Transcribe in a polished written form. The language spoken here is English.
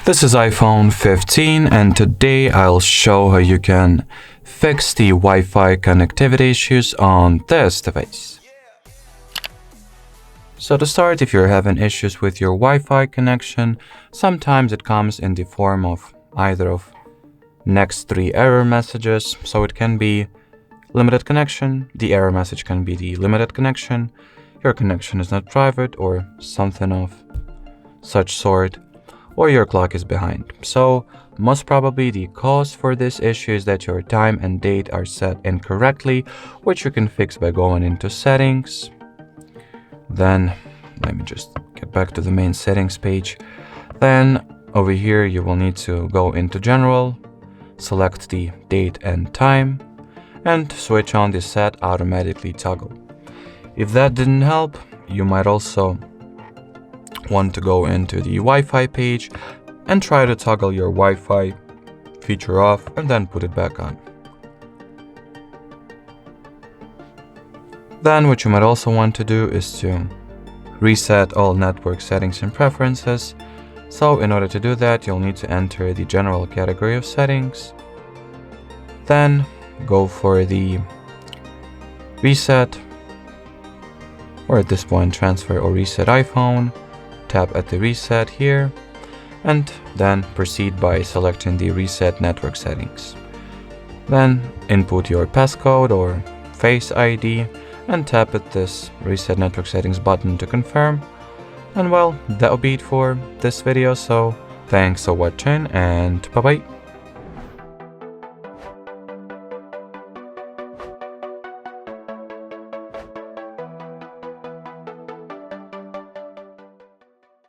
This is iPhone 15 and today I'll show how you can fix the Wi-Fi connectivity issues on this device. So to start, if you're having issues with your Wi-Fi connection, sometimes it comes in the form of either of next three error messages. So it can be limited connection, the error message can be the limited connection, your connection is not private or something of such sort, or your clock is behind. So most probably the cause for this issue is that your time and date are set incorrectly, which you can fix by going into settings. Then let me just get back to the main settings page. Then over here you will need to go into general, select the date and time, and switch on the set automatically toggle. If that didn't help, you might also want to go into the Wi-Fi page and try to toggle your Wi-Fi feature off and then put it back on. Then what you might also want to do is to reset all network settings and preferences. So in order to do that, you'll need to enter the general category of settings, then go for the reset, or at this point transfer or reset iPhone. Tap at the reset here and then proceed by selecting the reset network settings. Then input your passcode or Face ID and tap at this reset network settings button to confirm. And well, that'll be it for this video, so thanks for watching and bye bye.